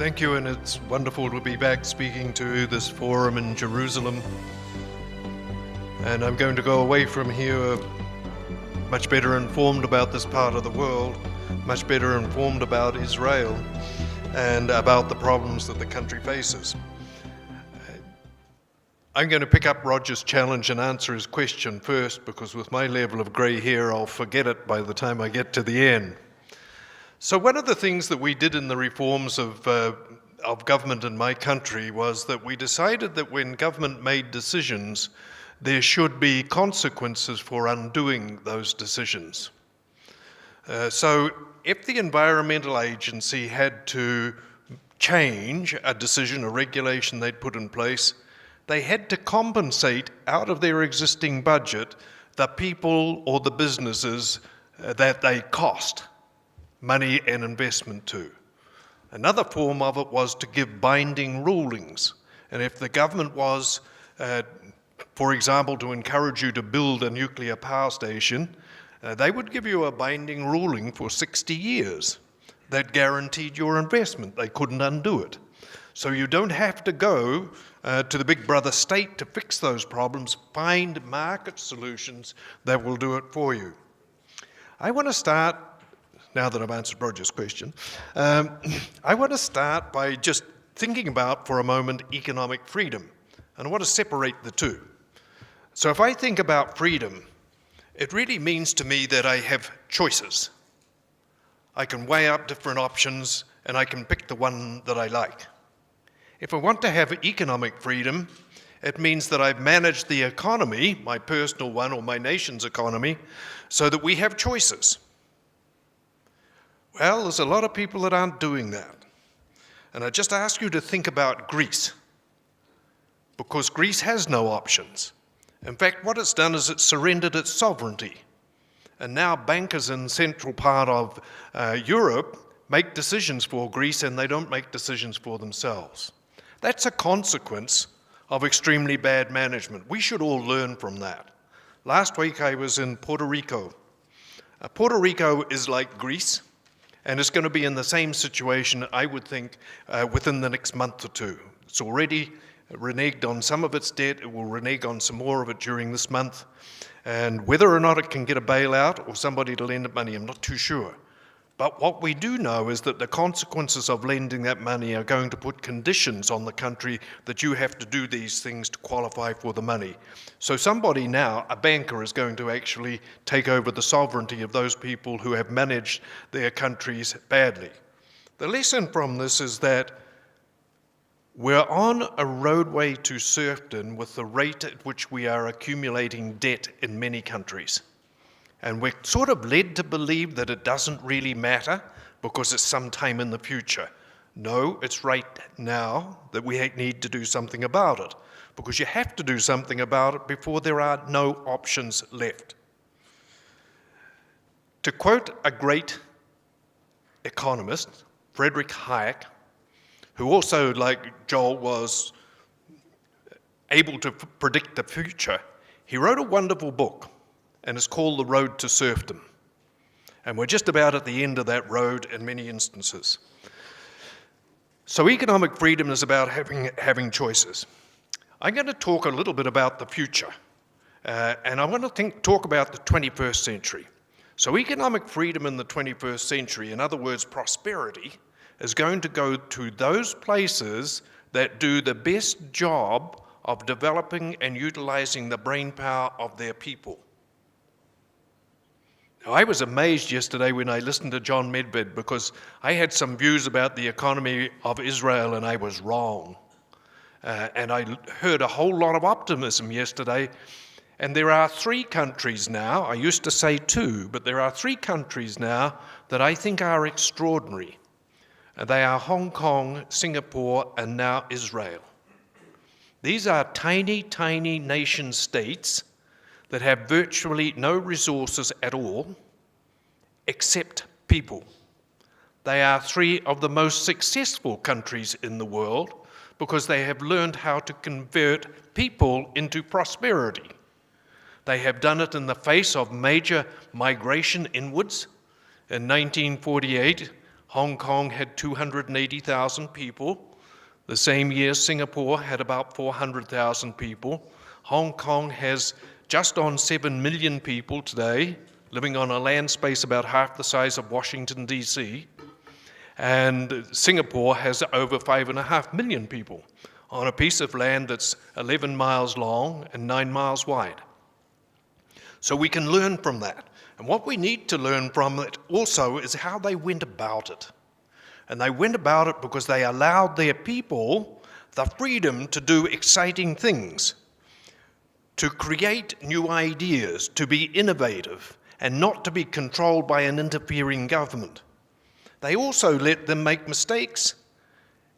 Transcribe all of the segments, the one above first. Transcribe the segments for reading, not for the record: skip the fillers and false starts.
Thank you, and it's wonderful to be back speaking to this forum in Jerusalem. And I'm going to go away from here much better informed about this part of the world, much better informed about Israel and about the problems that the country faces. I'm going to pick up Roger's challenge and answer his question first, because with my level of grey hair, I'll forget it by the time I get to the end. So one of the things that we did in the reforms of government in my country was that we decided that when government made decisions, there should be consequences for undoing those decisions. So if the Environmental Agency had to change a decision, a regulation they'd put in place, they had to compensate out of their existing budget the people or the businesses that they cost money and investment to. Another form of it was to give binding rulings. And if the government was, for example, to encourage you to build a nuclear power station, they would give you a binding ruling for 60 years that guaranteed your investment. They couldn't undo it. So you don't have to go to the big brother state to fix those problems. Find market solutions that will do it for you. I want to start, now that I've answered Roger's question, I want to start by just thinking about, for a moment, economic freedom. And I want to separate the two. So if I think about freedom, it really means to me that I have choices. I can weigh up different options and I can pick the one that I like. If I want to have economic freedom, it means that I've managed the economy, my personal one or my nation's economy, so that we have choices. Well, there's a lot of people that aren't doing that. And I just ask you to think about Greece, because Greece has no options. In fact, what it's done is it's surrendered its sovereignty. And now bankers in the central part of Europe make decisions for Greece, and they don't make decisions for themselves. That's a consequence of extremely bad management. We should all learn from that. Last week I was in Puerto Rico. Puerto Rico is like Greece, and it's going to be in the same situation, I would think, within the next month or two. It's already reneged on some of its debt. It will renege on some more of it during this month. And whether or not it can get a bailout or somebody to lend it money, I'm not too sure. But what we do know is that the consequences of lending that money are going to put conditions on the country that you have to do these things to qualify for the money. So somebody now, a banker, is going to actually take over the sovereignty of those people who have managed their countries badly. The lesson from this is that we're on a roadway to serfdom with the rate at which we are accumulating debt in many countries. And we're sort of led to believe that it doesn't really matter because it's sometime in the future. No, it's right now that we need to do something about it, because you have to do something about it before there are no options left. To quote a great economist, Friedrich Hayek, who also, like Joel, was able to predict the future, he wrote a wonderful book, and it's called The Road to Serfdom. And we're just about at the end of that road in many instances. So economic freedom is about having choices. I'm going to talk a little bit about the future, and I want to talk about the 21st century. So economic freedom in the 21st century, in other words, prosperity, is going to go to those places that do the best job of developing and utilizing the brain power of their people. Now, I was amazed yesterday when I listened to John Medved, because I had some views about the economy of Israel and I was wrong. And I heard a whole lot of optimism yesterday. And there are 3 countries now, I used to say 2, but there are 3 countries now that I think are extraordinary. They are Hong Kong, Singapore, and now Israel. These are tiny, tiny nation states that have virtually no resources at all, except people. They are 3 of the most successful countries in the world because they have learned how to convert people into prosperity. They have done it in the face of major migration inwards. In 1948, Hong Kong had 280,000 people. The same year, Singapore had about 400,000 people. Hong Kong has just on 7 million people today, living on a land space about half the size of Washington, D.C. And Singapore has over 5.5 million people on a piece of land that's 11 miles long and 9 miles wide. So we can learn from that. And what we need to learn from it also is how they went about it. And they went about it because they allowed their people the freedom to do exciting things, to create new ideas, to be innovative, and not to be controlled by an interfering government. They also let them make mistakes,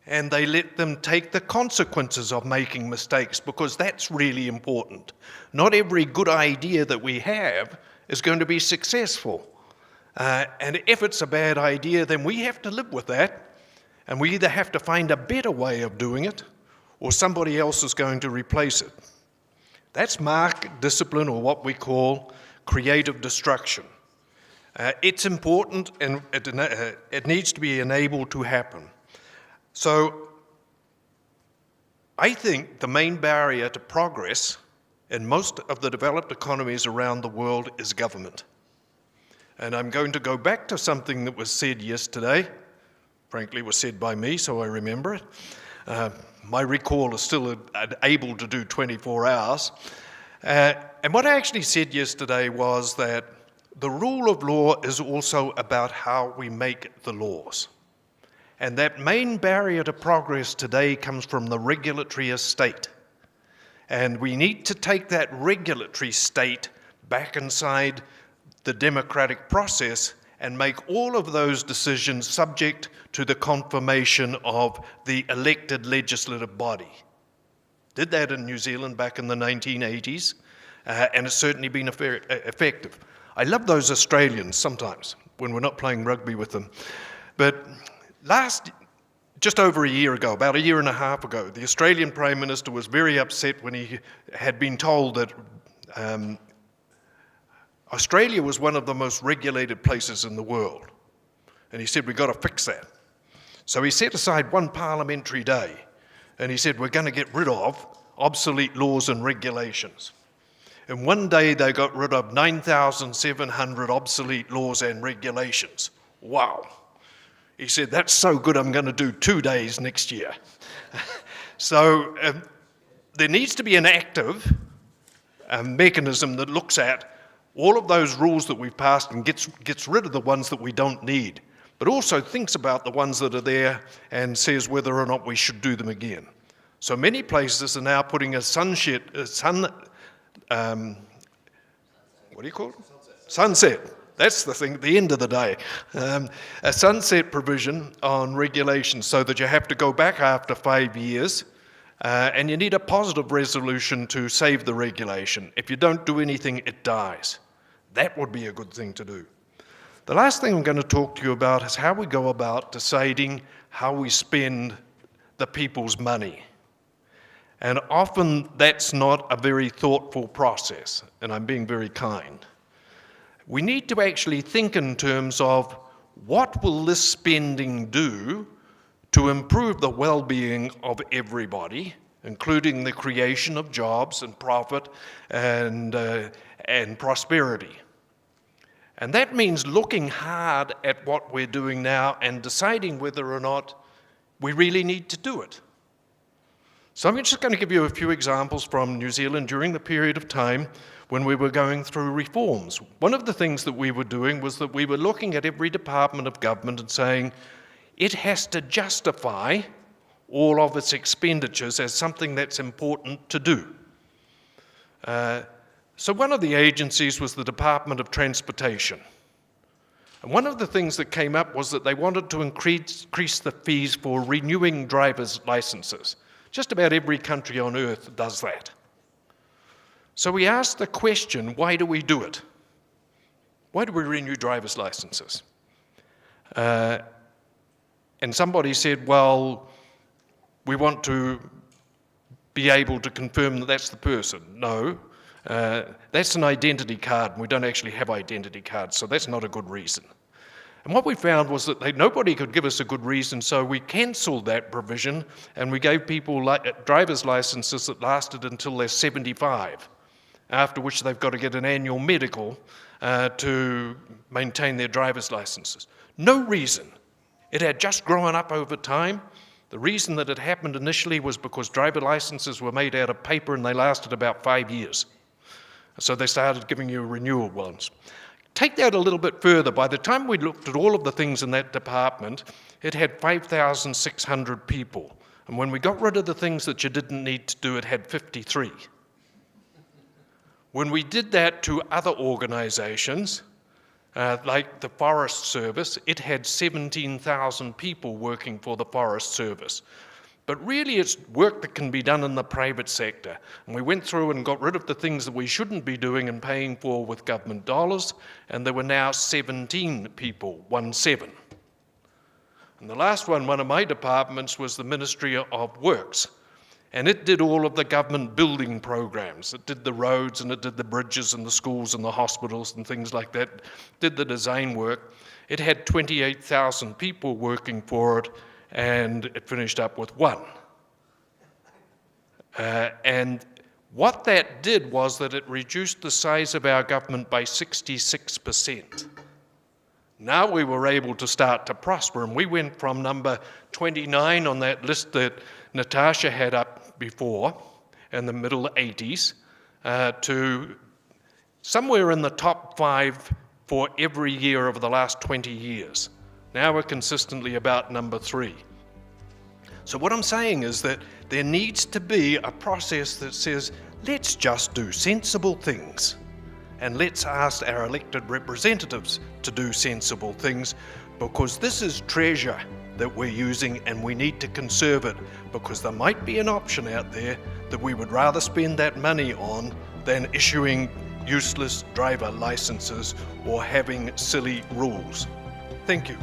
and they let them take the consequences of making mistakes, because that's really important. Not every good idea that we have is going to be successful. And if it's a bad idea, then we have to live with that, and we either have to find a better way of doing it, or somebody else is going to replace it. That's market discipline, or what we call creative destruction. It's important, and it needs to be enabled to happen. So I think the main barrier to progress in most of the developed economies around the world is government. And I'm going to go back to something that was said yesterday. Frankly, it was said by me, so I remember it. My recall is still able to do 24 hours. And what I actually said yesterday was that the rule of law is also about how we make the laws. And that main barrier to progress today comes from the regulatory estate. And we need to take that regulatory state back inside the democratic process and make all of those decisions subject to the confirmation of the elected legislative body. Did that in New Zealand back in the 1980s, and it's certainly been effective. I love those Australians sometimes when we're not playing rugby with them. But just over a year ago, about a year and a half ago, the Australian Prime Minister was very upset when he had been told that Australia was one of the most regulated places in the world. And he said, we've got to fix that. So he set aside one parliamentary day, and he said, we're going to get rid of obsolete laws and regulations. And one day they got rid of 9,700 obsolete laws and regulations. Wow. He said, that's so good, I'm going to do 2 days next year. So there needs to be an active mechanism that looks at all of those rules that we've passed and gets rid of the ones that we don't need, but also thinks about the ones that are there and says whether or not we should do them again. So many places are now putting a sunset. That's the thing, the end of the day. A sunset provision on regulations so that you have to go back after 5 years and you need a positive resolution to save the regulation. If you don't do anything, it dies. That would be a good thing to do. The last thing I'm going to talk to you about is how we go about deciding how we spend the people's money. And often that's not a very thoughtful process, and I'm being very kind. We need to actually think in terms of what will this spending do to improve the well-being of everybody, including the creation of jobs and profit and prosperity. And that means looking hard at what we're doing now and deciding whether or not we really need to do it. So I'm just going to give you a few examples from New Zealand during the period of time when we were going through reforms. One of the things that we were doing was that we were looking at every department of government and saying it has to justify all of its expenditures as something that's important to do. So one of the agencies was the Department of Transportation. And one of the things that came up was that they wanted to increase the fees for renewing driver's licenses. Just about every country on earth does that. So we asked the question, why do we do it? Why do we renew driver's licenses? And somebody said, well, we want to be able to confirm that that's the person. No, that's an identity card, and we don't actually have identity cards, so that's not a good reason. And what we found was that nobody could give us a good reason, so we cancelled that provision and we gave people driver's licenses that lasted until they're 75, after which they've got to get an annual medical to maintain their driver's licenses. No reason. It had just grown up over time. The reason that it happened initially was because driver licenses were made out of paper and they lasted about 5 years. So they started giving you renewal ones. Take that a little bit further. By the time we looked at all of the things in that department, it had 5,600 people. And when we got rid of the things that you didn't need to do, it had 53. When we did that to other organizations, like the Forest Service, it had 17,000 people working for the Forest Service. But really it's work that can be done in the private sector. And we went through and got rid of the things that we shouldn't be doing and paying for with government dollars, and there were now 17 people, 17. And the last one of my departments was the Ministry of Works. And it did all of the government building programs. It did the roads and it did the bridges and the schools and the hospitals and things like that, did the design work. It had 28,000 people working for it, and it finished up with 1. And what that did was that it reduced the size of our government by 66%. Now we were able to start to prosper, and we went from number 29 on that list that Natasha had up before in the middle 80s to somewhere in the top 5 for every year over the last 20 years. Now we're consistently about number 3. So what I'm saying is that there needs to be a process that says, let's just do sensible things. And let's ask our elected representatives to do sensible things, because this is treasure that we're using and we need to conserve it, because there might be an option out there that we would rather spend that money on than issuing useless driver licenses or having silly rules. Thank you.